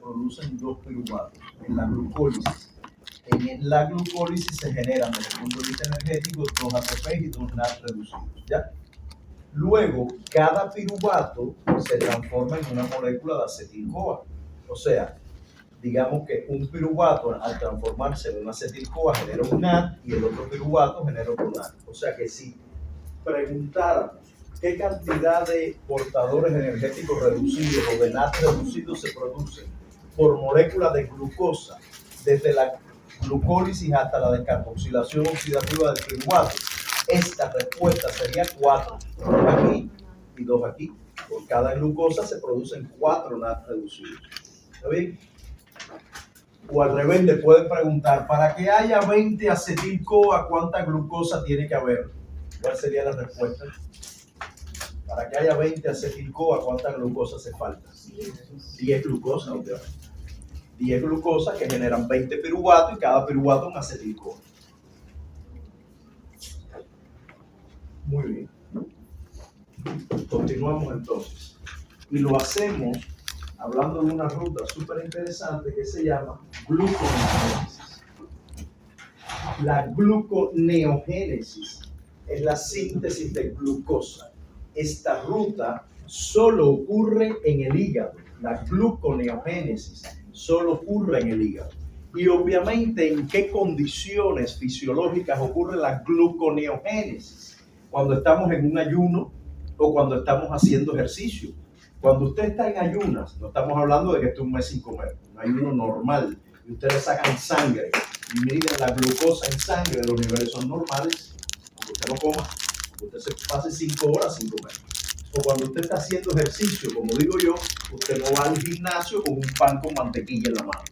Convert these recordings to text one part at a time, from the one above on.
producen dos piruvatos en la glucólisis. En la glucólisis se generan, desde el punto de vista energético, dos ATP y dos NAD reducidos, ¿ya? Luego, cada piruvato se transforma en una molécula de acetil-CoA. O sea, digamos que un piruvato al transformarse en un acetil-CoA genera un NAD y el otro piruvato genera otro NAD. O sea que si preguntáramos qué cantidad de portadores energéticos reducidos o de NAD reducidos se producen por molécula de glucosa desde la glucólisis hasta la descarboxilación oxidativa del piruvato, esta respuesta sería 4, 2 aquí y 2 aquí. Por cada glucosa se producen 4 NAD reducidos. ¿Está bien? O al revés, le pueden preguntar, para que haya 20 acetil-CoA, ¿cuánta glucosa tiene que haber? ¿Cuál sería la respuesta? Para que haya 20 acetil-CoA, ¿cuánta glucosa hace falta? 10 glucosas, obviamente. 10 glucosas que generan 20 piruvatos y cada piruvato un acetil-CoA. Muy bien. Continuamos entonces. Y lo hacemos hablando de una ruta súper interesante que se llama gluconeogénesis. La gluconeogénesis es la síntesis de glucosa. Esta ruta solo ocurre en el hígado. La gluconeogénesis solo ocurre en el hígado. Y obviamente, ¿en qué condiciones fisiológicas ocurre la gluconeogénesis? Cuando estamos en un ayuno o cuando estamos haciendo ejercicio. Cuando usted está en ayunas, no estamos hablando de que esté un mes sin comer, un ayuno normal, y ustedes sacan sangre y miden la glucosa en sangre, los niveles son normales, aunque usted no coma, usted se pase 5 horas sin comer. O cuando usted está haciendo ejercicio, como digo yo, usted no va al gimnasio con un pan con mantequilla en la mano.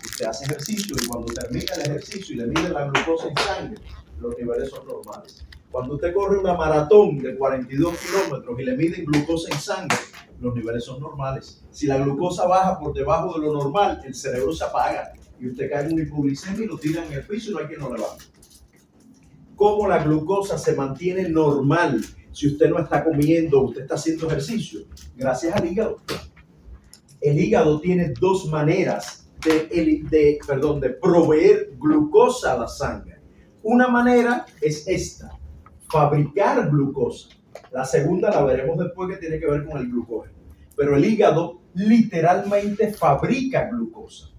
Usted hace ejercicio y cuando termina el ejercicio y le mide la glucosa en sangre, los niveles son normales. Cuando usted corre una maratón de 42 kilómetros y le miden glucosa en sangre, los niveles son normales. Si la glucosa baja por debajo de lo normal, el cerebro se apaga y usted cae en una hipoglicemia y lo tiran en el piso y no hay quien lo levante. ¿Cómo la glucosa se mantiene normal si usted no está comiendo, usted está haciendo ejercicio? Gracias al hígado. El hígado tiene dos maneras de proveer glucosa a la sangre. Una manera es esta, fabricar glucosa. La segunda la veremos después, que tiene que ver con el glucógeno. Pero el hígado literalmente fabrica glucosa.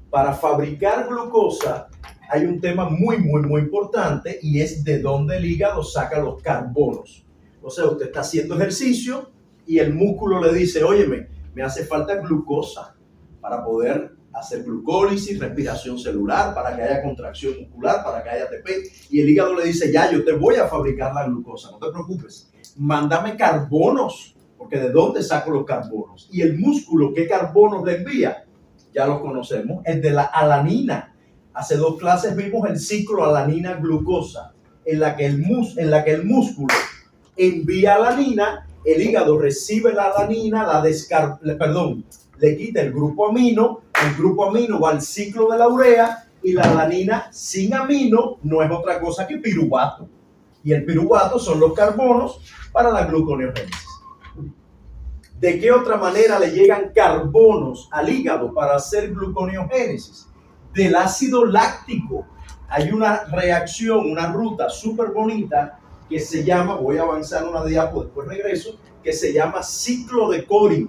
Para fabricar glucosa hay un tema muy importante y es de dónde el hígado saca los carbonos. O sea, usted está haciendo ejercicio y el músculo le dice, óyeme, me hace falta glucosa para poder hacer glucólisis, respiración celular, para que haya contracción muscular, para que haya ATP. Y el hígado le dice, ya, yo te voy a fabricar la glucosa, no te preocupes. Mándame carbonos, porque ¿de dónde saco los carbonos? Y el músculo, ¿qué carbonos le envía? Ya los conocemos, es de la alanina. Hace 2 clases vimos el ciclo alanina-glucosa, en la que el músculo envía alanina, el hígado recibe la alanina, le quita el grupo amino va al ciclo de la urea y la alanina sin amino no es otra cosa que piruvato. Y el piruvato son los carbonos para la gluconeogénesis. ¿De qué otra manera le llegan carbonos al hígado para hacer gluconeogénesis? Del ácido láctico. Hay una reacción, una ruta súper bonita que se llama, voy a avanzar una diapo, después regreso, que se llama ciclo de Cori.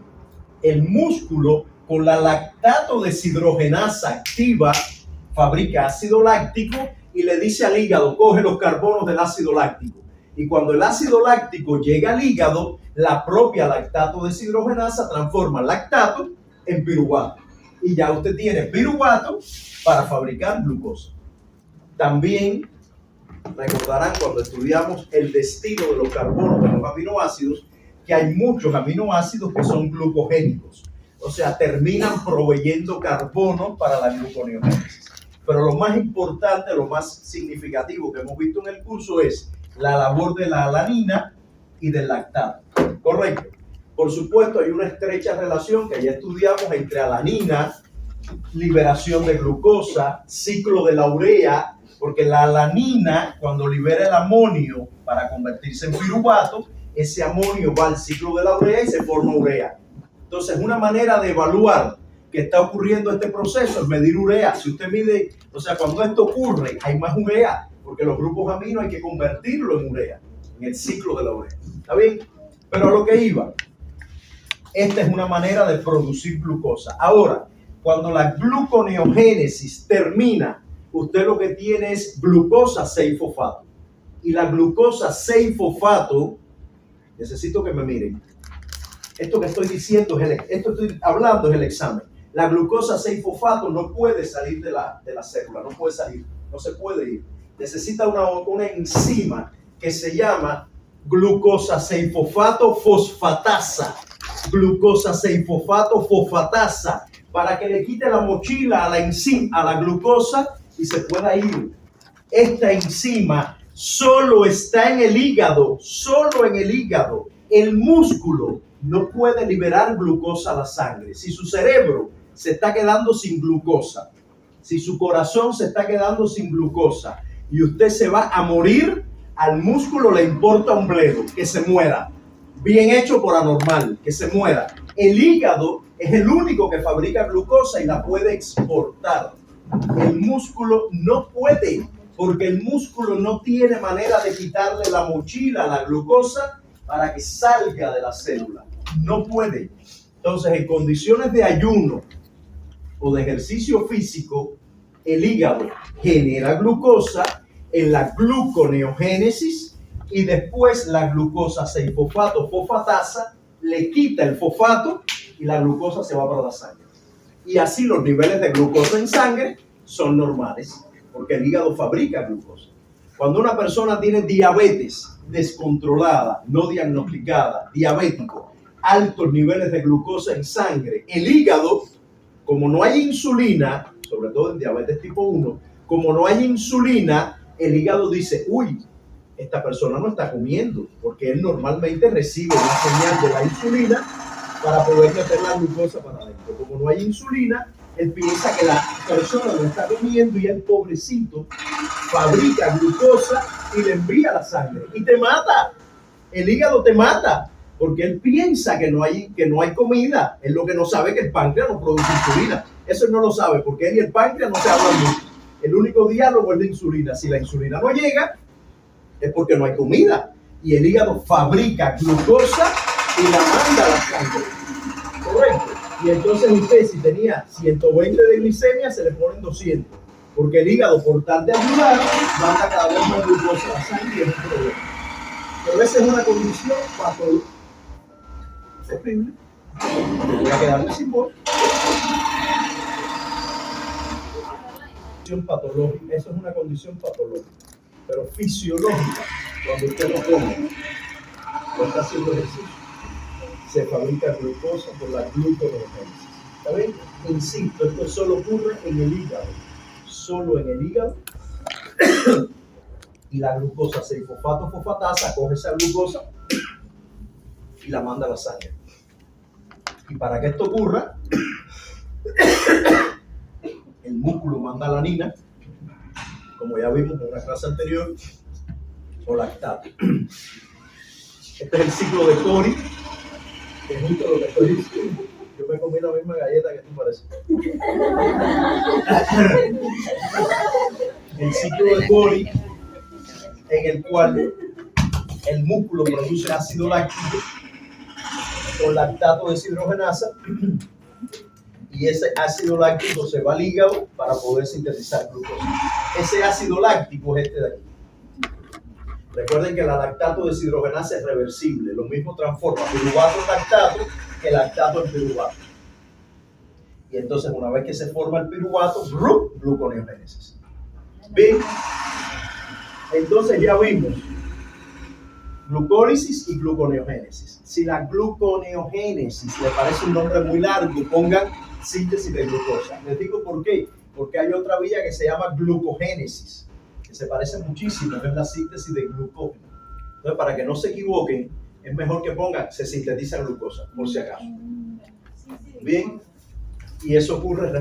El músculo con la lactato deshidrogenasa activa fabrica ácido láctico y le dice al hígado, coge los carbonos del ácido láctico. Y cuando el ácido láctico llega al hígado, la propia lactato deshidrogenasa transforma lactato en piruvato. Y ya usted tiene piruvato para fabricar glucosa. También recordarán cuando estudiamos el destino de los carbonos de los aminoácidos, que hay muchos aminoácidos que son glucogénicos. O sea, terminan proveyendo carbono para la gluconeogénesis. Pero lo más importante, lo más significativo que hemos visto en el curso es la labor de la alanina y del lactato. ¿Correcto? Por supuesto, hay una estrecha relación que ya estudiamos entre alanina, liberación de glucosa, ciclo de la urea, porque la alanina, cuando libera el amonio para convertirse en piruvato, ese amonio va al ciclo de la urea y se forma urea. Entonces, una manera de evaluar que está ocurriendo este proceso es medir urea. Si usted mide, o sea, cuando esto ocurre, hay más urea, porque los grupos aminos hay que convertirlo en urea, en el ciclo de la urea. ¿Está bien? Pero a lo que iba, esta es una manera de producir glucosa. Ahora, cuando la gluconeogénesis termina, usted lo que tiene es glucosa 6-fosfato. Y la glucosa 6-fosfato, necesito que me miren. Esto que estoy diciendo, esto que estoy hablando es el examen. La glucosa 6-fosfato no puede salir de la célula, no puede salir, no se puede ir. Necesita una enzima que se llama glucosa 6-fosfato fosfatasa. Glucosa 6-fosfato fosfatasa, para que le quite la mochila a la enzima, a la glucosa, y se pueda ir. Esta enzima solo está en el hígado, solo en el hígado. El músculo no puede liberar glucosa a la sangre. Si su cerebro se está quedando sin glucosa, si su corazón se está quedando sin glucosa y usted se va a morir, al músculo le importa un bledo, que se muera. Bien hecho por anormal, que se muera. El hígado es el único que fabrica glucosa y la puede exportar. El músculo no puede, porque el músculo no tiene manera de quitarle la mochila a la glucosa para que salga de la célula. No puede. Entonces, en condiciones de ayuno o de ejercicio físico, el hígado genera glucosa en la gluconeogénesis y después la glucosa 6-fosfato fosfatasa le quita el fosfato y la glucosa se va para la sangre. Y así los niveles de glucosa en sangre son normales, porque el hígado fabrica glucosa. Cuando una persona tiene diabetes descontrolada, no diagnosticada, diabético, altos niveles de glucosa en sangre, el hígado, como no hay insulina, sobre todo en diabetes tipo 1, como no hay insulina, el hígado dice, uy, esta persona no está comiendo, porque él normalmente recibe una señal de la insulina para poder meter la glucosa para adentro. Como no hay insulina, él piensa que la persona no está comiendo y el pobrecito fabrica glucosa y le envía a la sangre. Y te mata. El hígado te mata. Porque él piensa que no hay comida. Él lo que no sabe es que el páncreas no produce insulina. Eso él no lo sabe, porque él y el páncreas no se hablan mucho. El único diálogo es la insulina. Si la insulina no llega, es porque no hay comida. Y el hígado fabrica glucosa y la manda a la sangre. ¿Correcto? Y entonces usted, si tenía 120 de glicemia, se le ponen 200. Porque el hígado, por tal de ayudar, manda cada vez más glucosa a la sangre y es un problema. Pero esa es una condición patológica. Es horrible. Voy a quedarme sin voz. Patológica. Eso es una condición patológica. Pero fisiológica, cuando usted lo come, no está haciendo ejercicio, se fabrica glucosa por la gluconeogénesis. ¿Está bien? Insisto, esto solo ocurre en el hígado. Solo en el hígado. Y la glucosa 6-fosfato fosfatasa coge esa glucosa y la manda a la sangre. Y para que esto ocurra, el músculo manda alanina, como ya vimos en una clase anterior, o lactato. Este es el ciclo de Cori, que es justo lo que estoy diciendo. Yo me comí la misma galleta que tú pareces. El ciclo de Cori, en el cual el músculo produce ácido láctico con lactato deshidrogenasa, y ese ácido láctico se va al hígado para poder sintetizar glucosa. Ese ácido láctico es este de aquí. Recuerden que la lactato deshidrogenasa es reversible, lo mismo transforma piruvato en lactato que lactato en piruvato. Y entonces una vez que se forma el piruvato, gluconeogénesis. Bien, entonces ya vimos glucólisis y gluconeogénesis. Si la gluconeogénesis le parece un nombre muy largo, pongan síntesis de glucosa. Les digo por qué. Porque hay otra vía que se llama glucogénesis, que se parece muchísimo, es la síntesis de glucógeno. Entonces, para que no se equivoquen, es mejor que pongan se sintetiza glucosa, por si acaso. Bien, y eso ocurre,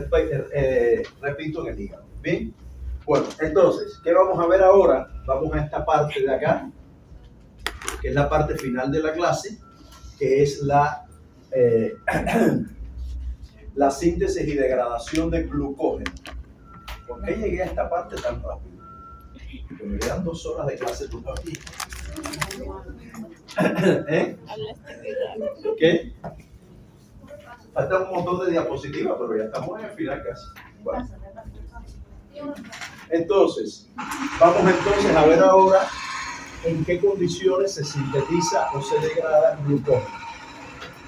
repito, en el hígado. Bien, bueno, entonces, ¿qué vamos a ver ahora? Vamos a esta parte de acá, que es la parte final de la clase, que es la la síntesis y degradación de glucógeno. ¿Por qué llegué a esta parte tan rápido? Porque me quedan 2 horas de clase todavía. ¿Eh? ¿Qué? Falta un montón de diapositivas, pero ya estamos en el final casi. Bueno. Entonces, vamos entonces a ver ahora en qué condiciones se sintetiza o se degrada el glucógeno.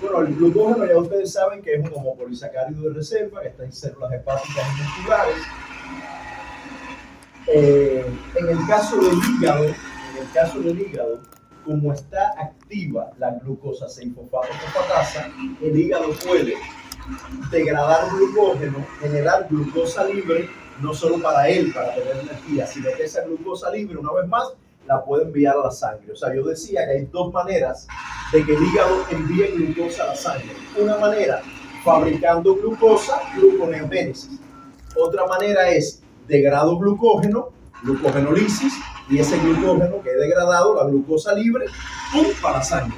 Bueno, el glucógeno ya ustedes saben que es un homopolisacárido de reserva que está en células hepáticas y musculares. En el caso del hígado, como está activa la glucosa 6-fosfato-fosfatasa, el hígado puede degradar glucógeno, generar glucosa libre, no solo para él, para tener energía, sino que esa glucosa libre, una vez más, la puede enviar a la sangre. O sea, yo decía que hay 2 maneras de que el hígado envíe glucosa a la sangre. Una manera, fabricando glucosa, gluconeogénesis. Otra manera es degrado glucógeno, glucogenolisis, y ese glucógeno que es degradado, la glucosa libre, ¡pum!, para la sangre.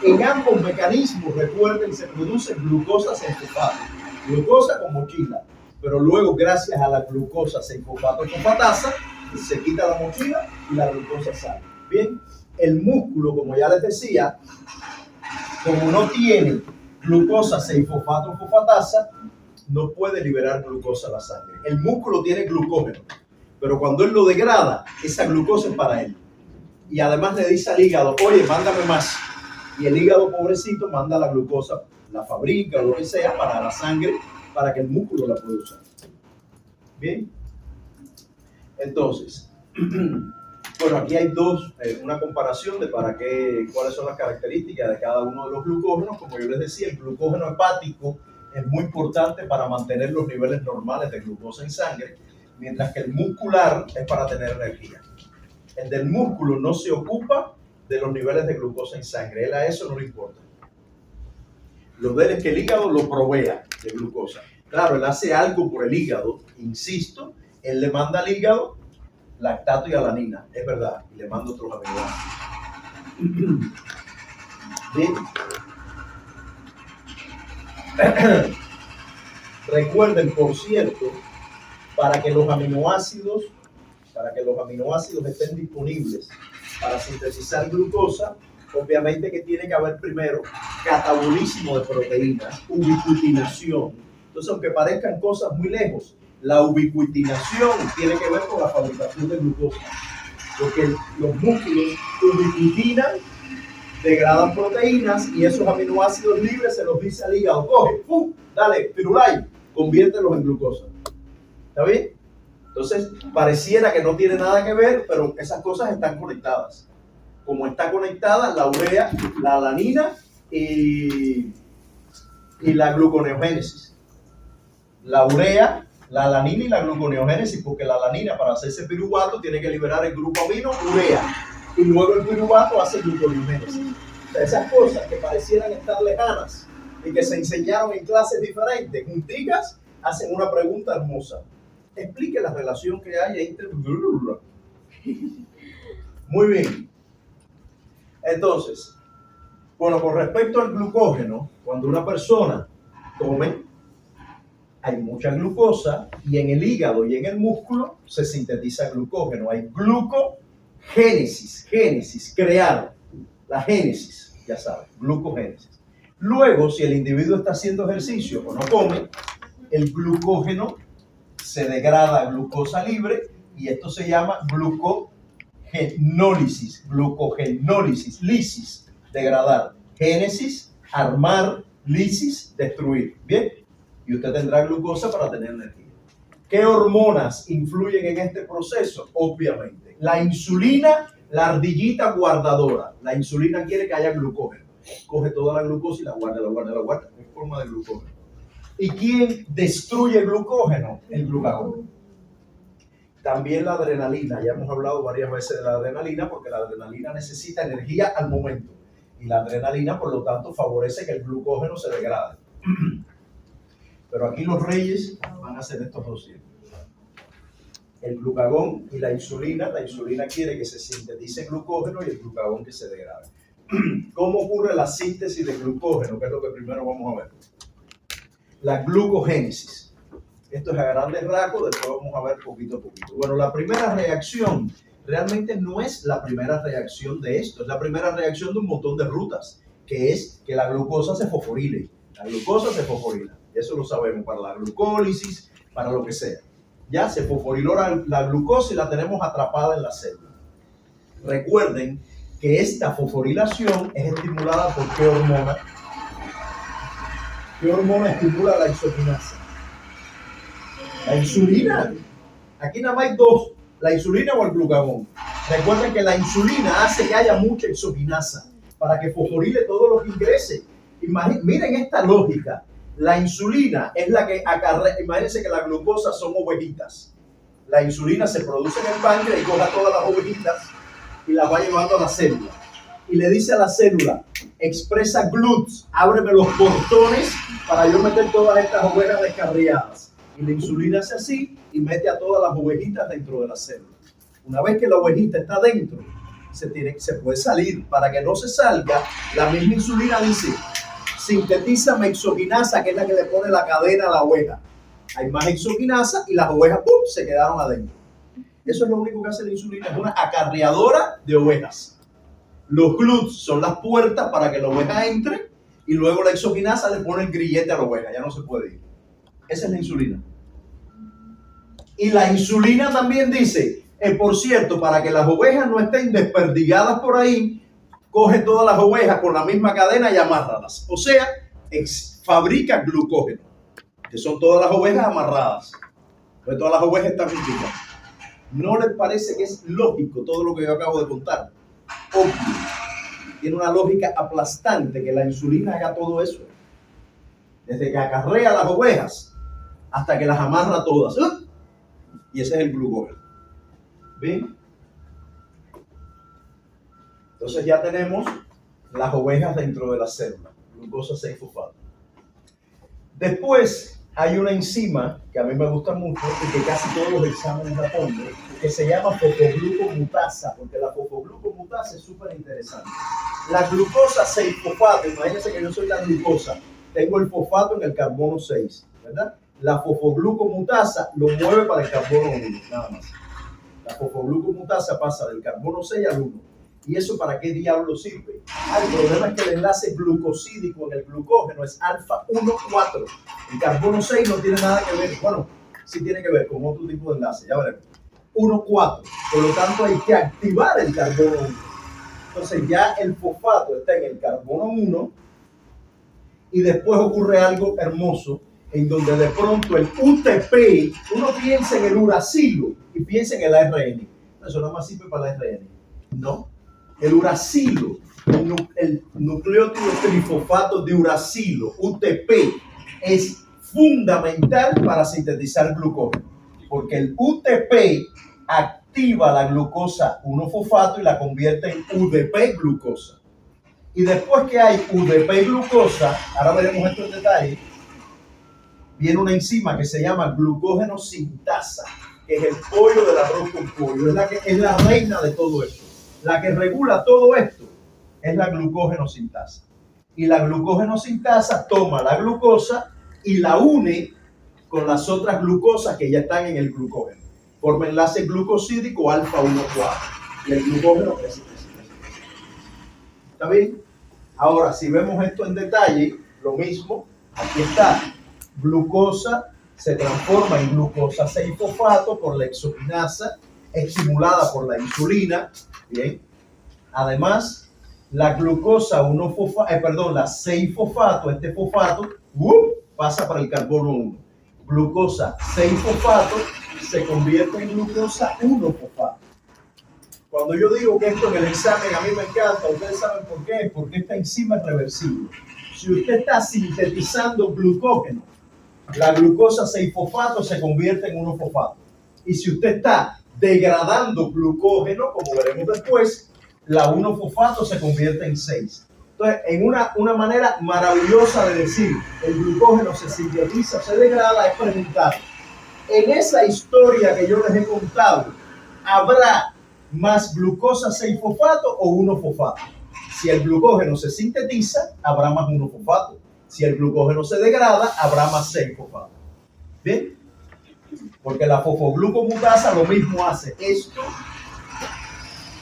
En ambos mecanismos, recuerden, se produce glucosa 6-fosfato, glucosa con mochila, pero luego gracias a la glucosa 6-fosfato-fosfatasa se quita la mochila y la glucosa sale. Bien, el músculo, como ya les decía, como no tiene glucosa 6-fosfato-fosfatasa, no puede liberar glucosa a la sangre. El músculo tiene glucógeno, pero cuando él lo degrada, esa glucosa es para él. Y además le dice al hígado, oye, mándame más. Y el hígado, pobrecito, manda la glucosa, la fabrica o lo que sea para la sangre, para que el músculo la pueda usar. Bien. Entonces, bueno, aquí hay una comparación de cuáles son las características de cada uno de los glucógenos. Como yo les decía, el glucógeno hepático es muy importante para mantener los niveles normales de glucosa en sangre, mientras que el muscular es para tener energía. El del músculo no se ocupa de los niveles de glucosa en sangre, él a eso no le importa. Lo de él es que el hígado lo provea de glucosa. Claro, él hace algo por el hígado, insisto, él le manda al hígado lactato y alanina, es verdad, y le manda otros aminoácidos. Bien. Recuerden, por cierto, para que los aminoácidos estén disponibles para sintetizar glucosa, obviamente que tiene que haber primero catabolismo de proteínas, ubiquitinación. Entonces, aunque parezcan cosas muy lejos, la ubiquitinación tiene que ver con la fabricación de glucosa, porque los músculos ubiquitinan, degradan proteínas y esos aminoácidos libres se los dice al hígado, coge, ¡pum!, dale, pirulay, conviértelos en glucosa. ¿Está bien? Entonces, pareciera que no tiene nada que ver, pero esas cosas están conectadas. Como está conectada la urea, la alanina y la gluconeogénesis. La urea, la alanina y la gluconeogénesis, porque la alanina para hacerse piruvato tiene que liberar el grupo amino urea y luego el piruvato hace gluconeogénesis. O sea, esas cosas que parecieran estar lejanas y que se enseñaron en clases diferentes, junticas, hacen una pregunta hermosa. Explique la relación que hay entre... Muy bien. Entonces, bueno, con respecto al glucógeno, cuando una persona come, hay mucha glucosa y en el hígado y en el músculo se sintetiza glucógeno. Hay glucogénesis, crear, la génesis, ya saben, glucogénesis. Luego, si el individuo está haciendo ejercicio o no come, el glucógeno se degrada a glucosa libre y esto se llama glucogenólisis, lisis, degradar, génesis, armar, lisis, destruir. Bien, y usted tendrá glucosa para tener energía. ¿Qué hormonas influyen en este proceso? Obviamente, la insulina, la ardillita guardadora. La insulina quiere que haya glucógeno. Coge toda la glucosa y la guarda en forma de glucógeno. ¿Y quién destruye el glucógeno? El glucagón. También la adrenalina. Ya hemos hablado varias veces de la adrenalina porque la adrenalina necesita energía al momento. Y la adrenalina, por lo tanto, favorece que el glucógeno se degrade. Pero aquí los reyes van a ser estos dos siempre. El glucagón y la insulina quiere que se sintetice glucógeno y el glucagón que se degrade. ¿Cómo ocurre la síntesis de glucógeno? Que es lo que primero vamos a ver. la glucogénesis. Esto es a grandes rasgos, después vamos a ver poquito a poquito. Bueno, la primera reacción realmente no es la primera reacción de esto, es la primera reacción de un montón de rutas, que es que la glucosa se fosforile. La glucosa se fosforila, eso lo sabemos, para la glucólisis, para lo que sea. Ya se fosforiló la glucosa y la tenemos atrapada en la célula. Recuerden que esta fosforilación es estimulada por ¿qué hormona? ¿Qué hormona estimula la isoquinasa? La insulina. Aquí nada más hay dos, la insulina o el glucagón. Recuerden que la insulina hace que haya mucha isoquinasa para que fosforile todo lo que ingrese. Miren esta lógica. La insulina es la que acarrea, imagínense que la glucosa son ovejitas. La insulina se produce en el páncreas y coge a todas las ovejitas y las va llevando a la célula. Y le dice a la célula, expresa GLUTs, ábreme los portones para yo meter todas estas ovejas descarriadas. Y la insulina hace así y mete a todas las ovejitas dentro de la célula. Una vez que la ovejita está dentro, se puede salir. Para que no se salga, la misma insulina dice, sintetiza exoquinasa, que es la que le pone la cadena a la oveja. Hay más exoquinasa y las ovejas ¡pum!, se quedaron adentro. Eso es lo único que hace la insulina, es una acarreadora de ovejas. Los GLUTs son las puertas para que la oveja entre y luego la exoquinasa le pone el grillete a la oveja, ya no se puede ir. Esa es la insulina. Y la insulina también dice, por cierto, para que las ovejas no estén desperdigadas por ahí, coge todas las ovejas con la misma cadena y amárralas. O sea, fabrica glucógeno, que son todas las ovejas amarradas. Entonces todas las ovejas están juntitas. ¿No les parece que es lógico todo lo que yo acabo de contar? Obvio. Tiene una lógica aplastante que la insulina haga todo eso. Desde que acarrea las ovejas hasta que las amarra todas. Y ese es el glucógeno. ¿Bien? Entonces ya tenemos las ovejas dentro de la célula. Glucosa 6-fosfato. Después hay una enzima que a mí me gusta mucho y que casi todos los exámenes la ponen, que se llama fosfoglucomutasa, porque la fosfoglucomutasa es súper interesante. La glucosa 6-fosfato, imagínense que yo soy la glucosa, tengo el fosfato en el carbono 6, ¿verdad? La fosfoglucomutasa lo mueve para el carbono 1, nada más. La fosfoglucomutasa pasa del carbono 6 al 1. ¿Y eso para qué diablo sirve? El problema es que el enlace glucosídico en el glucógeno es alfa 1,4. El carbono 6 no tiene nada que ver, bueno, sí tiene que ver con otro tipo de enlace, ya veremos. 1,4. Por lo tanto, hay que activar el carbono 1. Entonces, ya el fosfato está en el carbono 1 y después ocurre algo hermoso en donde de pronto el UTP, uno piensa en el uracilo y piensa en el ARN. Eso nada más sirve para el ARN. No. El uracilo, el nucleótido trifosfato de uracilo, UTP, es fundamental para sintetizar glucógeno, porque el UTP activa la glucosa 1-fosfato y la convierte en UDP glucosa. Y después que hay UDP glucosa, ahora veremos esto en detalle, viene una enzima que se llama glucógeno sintasa, que es el pollo del arroz con pollo, es la reina de todo esto. La que regula todo esto es la glucógeno sintasa. Y la glucógeno sintasa toma la glucosa y la une con las otras glucosas que ya están en el glucógeno. Forma enlace glucosídico alfa 1,4. Y el glucógeno crece. ¿Está bien? Ahora, si vemos esto en detalle, lo mismo, aquí está. Glucosa se transforma en glucosa 6-fosfato por la exoquinasa, estimulada por la insulina. Bien. Además, la glucosa 1-fosfato, la 6-fosfato, este fosfato, pasa para el carbono 1. Glucosa 6-fosfato se convierte en glucosa 1-fosfato. Cuando yo digo que esto en el examen a mí me encanta, ustedes saben por qué, porque esta enzima es reversible. Si usted está sintetizando glucógeno, la glucosa 6-fosfato se convierte en 1-fosfato. Y si usted está degradando glucógeno, como veremos después, la 1-fosfato se convierte en 6. Entonces, en una manera maravillosa de decir, el glucógeno se sintetiza, se degrada, es preguntar, en esa historia que yo les he contado, ¿habrá más glucosa 6-fosfato o 1-fosfato? Si el glucógeno se sintetiza, habrá más 1-fosfato. Si el glucógeno se degrada, habrá más 6-fosfato. ¿Bien? Porque la fosfoglucomutasa lo mismo hace esto,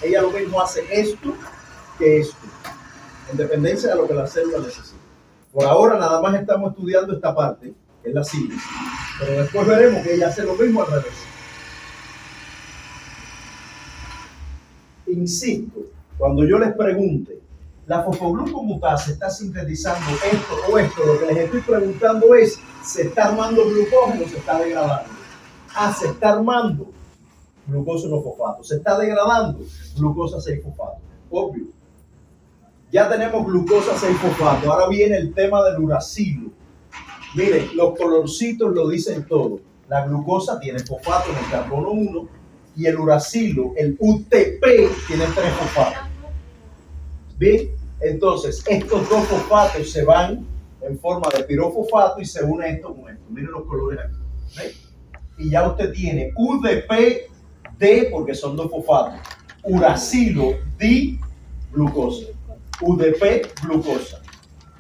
ella lo mismo hace esto que esto, en dependencia de lo que la célula necesita. Por ahora nada más estamos estudiando esta parte, que es la síntesis, pero después veremos que ella hace lo mismo al revés. Insisto, cuando yo les pregunte, la fosfoglucomutasa está sintetizando esto o esto, lo que les estoy preguntando es, ¿se está armando glucógeno o se está degradando? Ah, se está armando glucosa 1-fosfato, se está degradando glucosa 6-fosfato, obvio. Ya tenemos glucosa 6-fosfato, ahora viene el tema del uracilo. Miren, los colorcitos lo dicen todo. La glucosa tiene fosfato en el carbono 1 y el uracilo, el UTP, tiene 3 fosfatos. Bien, entonces estos 2 fosfatos se van en forma de pirofosfato y se une esto con esto. Miren los colores aquí. ¿Ven? Y ya usted tiene UDP-D porque son 2 fosfatos. Uracilo diglucosa. UDP glucosa.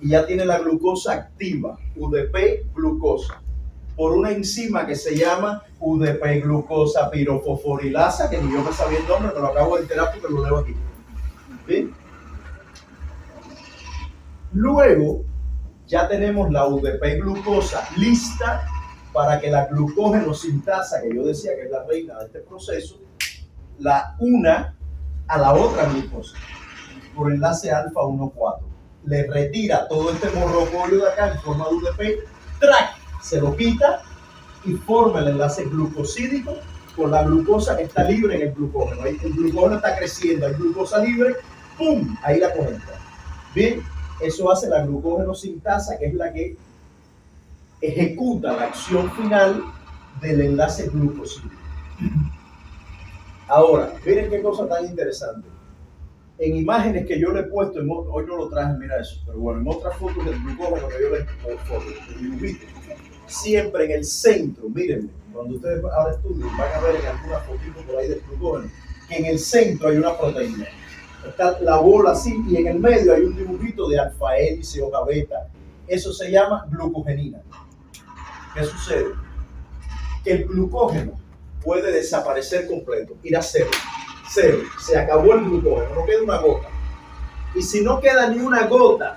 Y ya tiene la glucosa activa, UDP glucosa, por una enzima que se llama UDP glucosa pirofosforilasa, que ni yo me sabía el nombre, pero lo acabo de enterar porque lo leo aquí. ¿Bien? Luego ya tenemos la UDP glucosa lista para que la glucógeno sintasa, que yo decía que es la reina de este proceso, la una a la otra glucosa por enlace alfa 1,4. Le retira todo este morrocolio de acá en forma de UDP, ¡trac! Se lo quita y forma el enlace glucosídico con la glucosa que está libre en el glucógeno. Ahí el glucógeno está creciendo, hay glucosa libre, ¡pum! Ahí la conecta. Bien, eso hace la glucógeno sintasa, que es la que ejecuta la acción final del enlace glucosídico. Ahora, miren qué cosa tan interesante. En imágenes que yo le he puesto, hoy no lo traje, mira eso, pero bueno, en otras fotos del glucógeno que yo le he puesto, el dibujito, siempre en el centro, mírenme, cuando ustedes ahora estudien, van a ver en alguna fotito por ahí del glucógeno, que en el centro hay una proteína. Está la bola así y en el medio hay un dibujito de alfa hélice, hoja beta. Eso se llama glucogenina. ¿Qué sucede? Que el glucógeno puede desaparecer completo, ir a cero. Cero, se acabó el glucógeno, no queda una gota. Y si no queda ni una gota,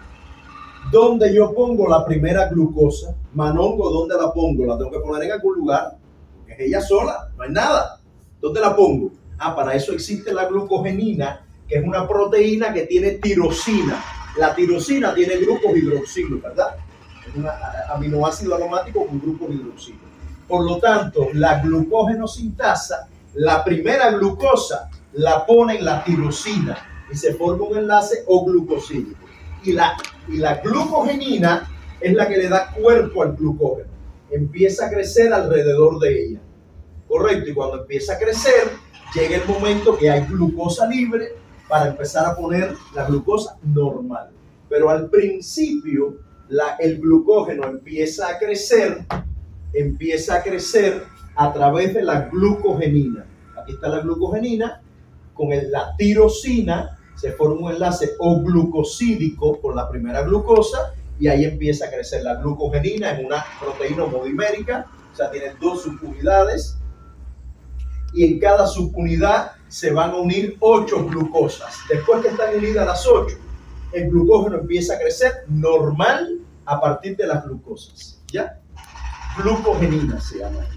¿dónde yo pongo la primera glucosa? Manongo, ¿dónde la pongo? La tengo que poner en algún lugar, porque es ella sola, no hay nada. ¿Dónde la pongo? Ah, para eso existe la glucogenina, que es una proteína que tiene tirosina. La tirosina tiene grupos hidroxilo, ¿verdad? Es un aminoácido aromático con grupos hidroxilo. Por lo tanto, la glucógeno sintasa, la primera glucosa, la pone en la tirosina y se forma un enlace O-glucosídico. Y la glucogenina es la que le da cuerpo al glucógeno. Empieza a crecer alrededor de ella. Correcto, y cuando empieza a crecer, llega el momento que hay glucosa libre para empezar a poner la glucosa normal. Pero al principio, el glucógeno empieza a crecer a través de la glucogenina. Aquí está la glucogenina. Con la tirosina se forma un enlace O-glucosídico con la primera glucosa y ahí empieza a crecer la glucogenina. Es una proteína homodimérica, o sea, tiene 2 subunidades y en cada subunidad se van a unir 8 glucosas. Después que están unidas las 8, el glucógeno empieza a crecer normal a partir de las glucosas. ¿Ya? Glucogenina se llama.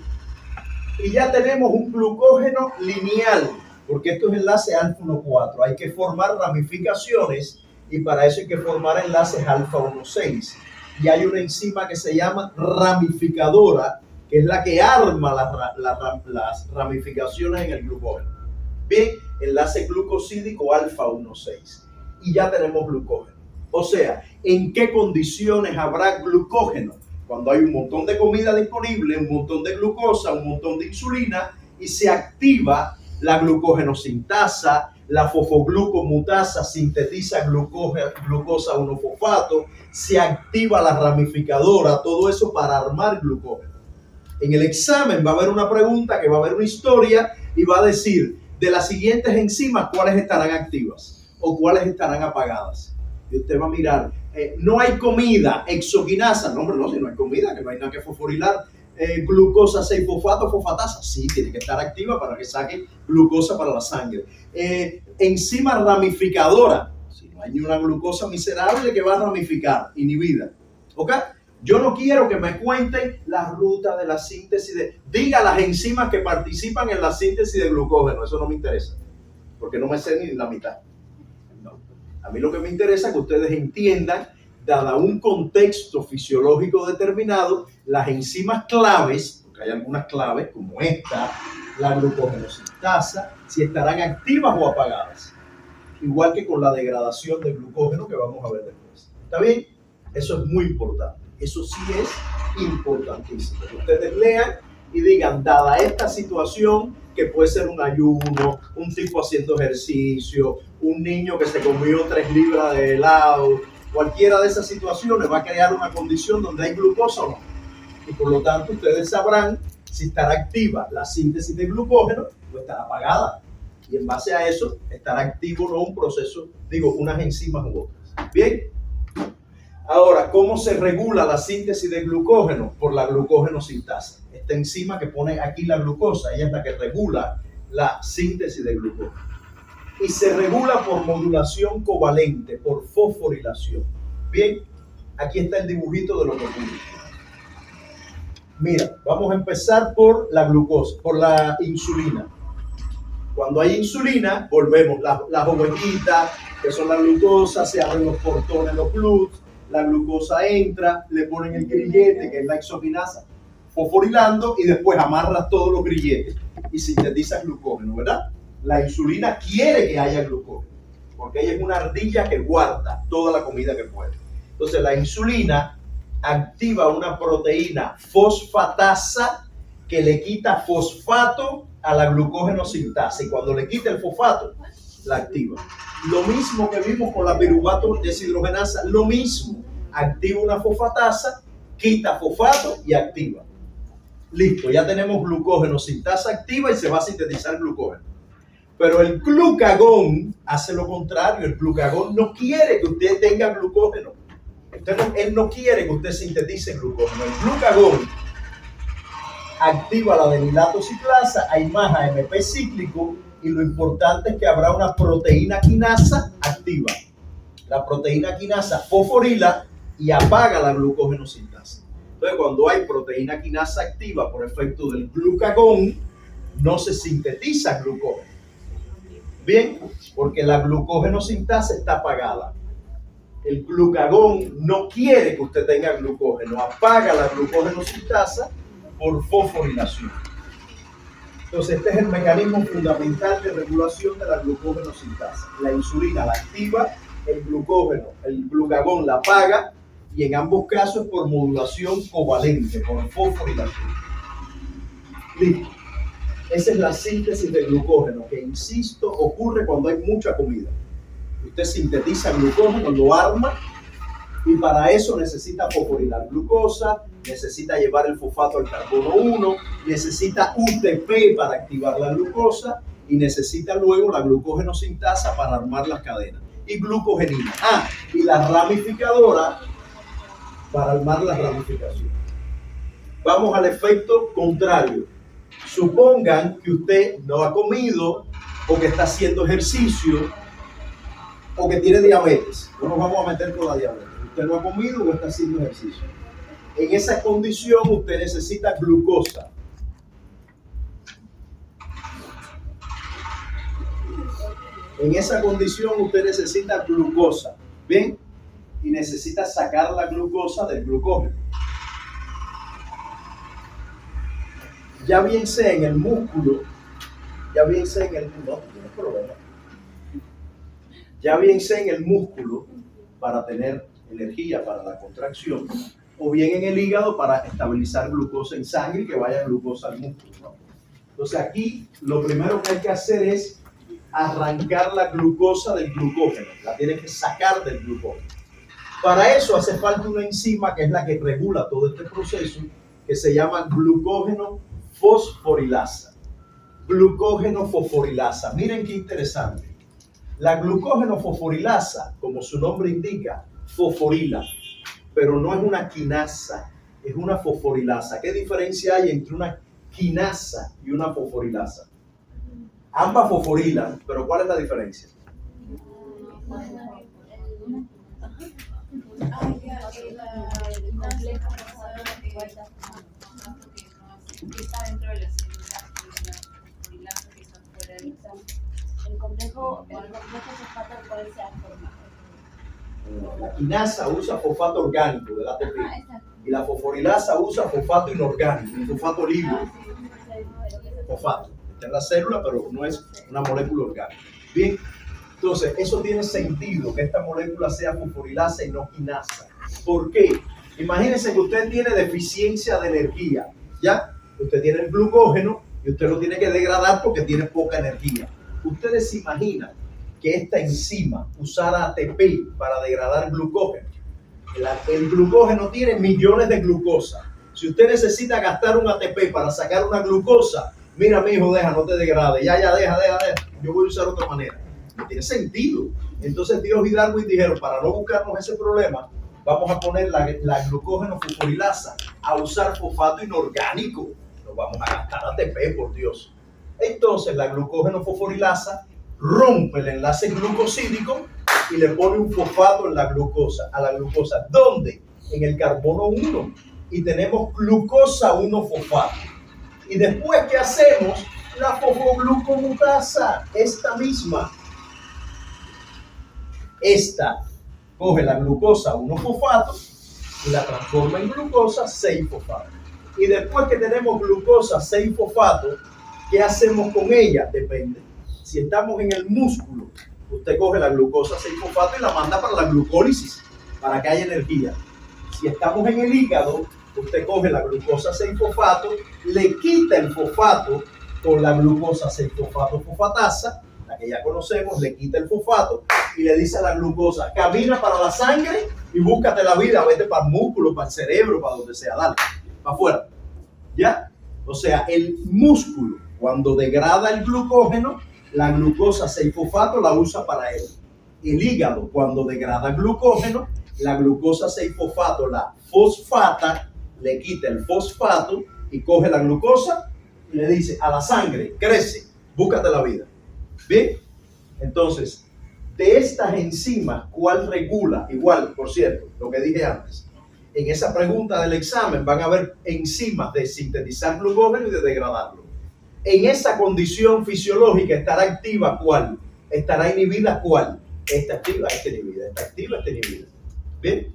Y ya tenemos un glucógeno lineal, porque esto es enlace alfa 1,4. Hay que formar ramificaciones y para eso hay que formar enlaces alfa 1,6. Y hay una enzima que se llama ramificadora, que es la que arma las ramificaciones en el glucógeno. Bien, enlace glucosídico alfa 1,6. Y ya tenemos glucógeno. O sea, ¿en qué condiciones habrá glucógeno? Cuando hay un montón de comida disponible, un montón de glucosa, un montón de insulina y se activa la glucógeno sintasa, la fosfoglucomutasa sintetiza glucosa 1-fosfato, se activa la ramificadora, todo eso para armar glucógeno. En el examen va a haber una pregunta que va a haber una historia y va a decir, de las siguientes enzimas, ¿cuáles estarán activas o cuáles estarán apagadas? Y usted va a mirar, no hay comida, exoquinasa. No, hombre, no, si no hay comida, que no hay nada que fosforilar. Glucosa 6-fosfato, fosfatasa. Sí, tiene que estar activa para que saque glucosa para la sangre. Enzima ramificadora. Si no hay ni una glucosa miserable que va a ramificar, inhibida. ¿Ok? Yo no quiero que me cuenten la ruta de la síntesis de... Diga las enzimas que participan en la síntesis de glucógeno. Eso no me interesa. Porque no me sé ni la mitad. No. A mí lo que me interesa es que ustedes entiendan, dada un contexto fisiológico determinado, las enzimas claves, porque hay algunas claves como esta, la glucogenosintasa, si estarán activas o apagadas. Igual que con la degradación del glucógeno que vamos a ver después. ¿Está bien? Eso es muy importante. Eso sí es importantísimo. Que ustedes lean y digan, dada esta situación, que puede ser un ayuno, un tipo haciendo ejercicio, un niño que se comió 3 libras de helado, cualquiera de esas situaciones va a crear una condición donde hay glucosa o no. Y por lo tanto, ustedes sabrán si estará activa la síntesis de glucógeno o estará apagada. Y en base a eso, estará activo o no un proceso, unas enzimas u otras. Bien. Ahora, ¿cómo se regula la síntesis de glucógeno? Por la glucogenosintasa. Esta enzima que pone aquí la glucosa, ella es la que regula la síntesis de glucógeno. Y se regula por modulación covalente, por fosforilación. Bien, aquí está el dibujito de lo que ocurre. Mira, vamos a empezar por la glucosa, por la insulina. Cuando hay insulina, volvemos, las ovejitas, que son la glucosa, se abren los portones, los gluts, la glucosa entra, le ponen el grillete, que es la exoquinasa, fosforilando, y después amarras todos los grilletes y sintetizas glucógeno, ¿verdad? La insulina quiere que haya glucógeno, porque ella es una ardilla que guarda toda la comida que puede. Entonces la insulina activa una proteína fosfatasa que le quita fosfato a la glucogenosintasa, y cuando le quita el fosfato, la activa. Lo mismo que vimos con la piruvato deshidrogenasa, lo mismo. Activa una fosfatasa, quita fosfato y activa. Listo, ya tenemos glucogenosintasa activa y se va a sintetizar glucógeno. Pero el glucagón hace lo contrario. El glucagón no quiere que usted tenga glucógeno. Él no quiere que usted sintetice glucógeno. El glucagón activa la adenilato ciclasa, hay más AMP cíclico, y lo importante es que habrá una proteína quinasa activa. La proteína quinasa fosforila y apaga la glucogenosintasa. Entonces, cuando hay proteína quinasa activa por efecto del glucagón, no se sintetiza glucógeno. Bien, porque la glucogenosintasa está apagada. El glucagón no quiere que usted tenga glucógeno, apaga la glucogenosintasa por fosforilación. Entonces, este es el mecanismo fundamental de regulación de la glucogenosintasa. La insulina la activa, el glucagón la apaga, y en ambos casos es por modulación covalente, por fosforilación. Listo. Esa es la síntesis de glucógeno, que, insisto, ocurre cuando hay mucha comida. Usted sintetiza glucógeno, lo arma, y para eso necesita fosforilar glucosa, necesita llevar el fosfato al carbono 1, necesita UTP para activar la glucosa, y necesita luego la glucogenosintasa para armar las cadenas. Y glucogenina. Y la ramificadora para armar la ramificación. Vamos al efecto contrario. Supongan que usted no ha comido, o que está haciendo ejercicio, o que tiene diabetes. No nos vamos a meter con la diabetes. Usted no ha comido o está haciendo ejercicio. En esa condición usted necesita glucosa. En esa condición usted necesita glucosa. ¿Bien? Y necesita sacar la glucosa del glucógeno. Ya bien sea en el músculo, ya bien sea en el... No, tiene problema. Ya bien sea en el músculo, para tener energía para la contracción, o bien en el hígado para estabilizar glucosa en sangre y que vaya glucosa al músculo, ¿no? Entonces aquí lo primero que hay que hacer es arrancar la glucosa del glucógeno, la tienes que sacar del glucógeno. Para eso hace falta una enzima que es la que regula todo este proceso, que se llama glucógeno fosforilasa. Glucógeno fosforilasa. Miren qué interesante. La glucógeno fosforilasa, como su nombre indica, fosforila, pero no es una quinasa, es una fosforilasa. ¿Qué diferencia hay entre una quinasa y una fosforilasa? Ambas fosforilan, pero ¿cuál es la diferencia? El complejo fosfato, ¿cuál se ha formado? La quinasa usa fosfato orgánico del ATP y la fosforilasa usa fosfato inorgánico, fosfato libre. Fosfato, está en la célula, pero no es una molécula orgánica. Bien, entonces eso tiene sentido que esta molécula sea fosforilasa y no quinasa. ¿Por qué? Imagínense que usted tiene deficiencia de energía, ¿ya? Usted tiene el glucógeno y usted lo tiene que degradar porque tiene poca energía. Ustedes se imaginan que esta enzima usara ATP para degradar glucógeno. El glucógeno tiene millones de glucosa. Si usted necesita gastar un ATP para sacar una glucosa, mira, mi hijo, deja, no te degrade. Ya, deja. Yo voy a usar otra manera. No tiene sentido. Entonces Dios y Darwin dijeron, para no buscarnos ese problema, vamos a poner la glucógeno fosforilasa a usar fosfato inorgánico. No vamos a gastar ATP, por Dios. Entonces la glucógeno fosforilasa rompe el enlace glucosídico y le pone un fosfato en la glucosa, a la glucosa. ¿Dónde? En el carbono 1. Y tenemos glucosa 1-fosfato. Y después, ¿qué hacemos? La fosfoglucomutasa, esta misma. Esta coge la glucosa 1-fosfato y la transforma en glucosa 6-fosfato. Y después que tenemos glucosa 6-fosfato, ¿qué hacemos con ella? Depende. Si estamos en el músculo, usted coge la glucosa 6-fosfato y la manda para la glucólisis, para que haya energía. Si estamos en el hígado, usted coge la glucosa 6-fosfato, le quita el fosfato con la glucosa 6-fosfato fosfatasa, la que ya conocemos, le quita el fosfato y le dice a la glucosa, camina para la sangre y búscate la vida, vete para el músculo, para el cerebro, para donde sea, dale, para afuera. ¿Ya? O sea, el músculo, cuando degrada el glucógeno, la glucosa 6-fosfato la usa para él. El hígado, cuando degrada el glucógeno, la glucosa 6-fosfato la fosfata, le quita el fosfato y coge la glucosa y le dice a la sangre, crece, búscate la vida. ¿Bien? Entonces, de estas enzimas, ¿cuál regula? Igual, por cierto, lo que dije antes. En esa pregunta del examen van a haber enzimas de sintetizar glucógeno y de degradarlo. En esa condición fisiológica estará activa ¿cuál? Estará inhibida ¿cuál? Esta activa, esta inhibida. Esta activa, esta inhibida. ¿Bien?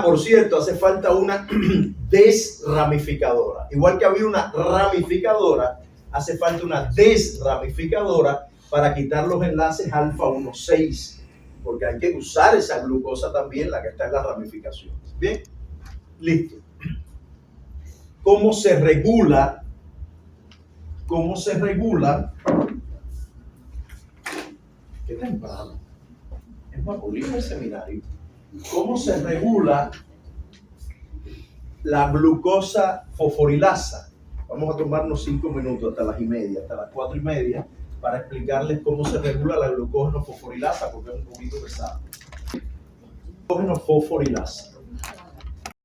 Por cierto, hace falta una desramificadora. Igual que había una ramificadora, hace falta una desramificadora para quitar los enlaces alfa 1,6. Porque hay que usar esa glucosa también, la que está en la ramificación. ¿Bien? Listo. ¿Cómo se regula? ¿Cómo se regula? Qué temprano. Es más bonito el seminario. ¿Cómo se regula la glucosa fosforilasa? Vamos a tomarnos 5 minutos hasta las 1:30, hasta las 4:30, para explicarles cómo se regula la glucógeno fosforilasa, porque es un poquito pesado. Glucógeno fosforilasa.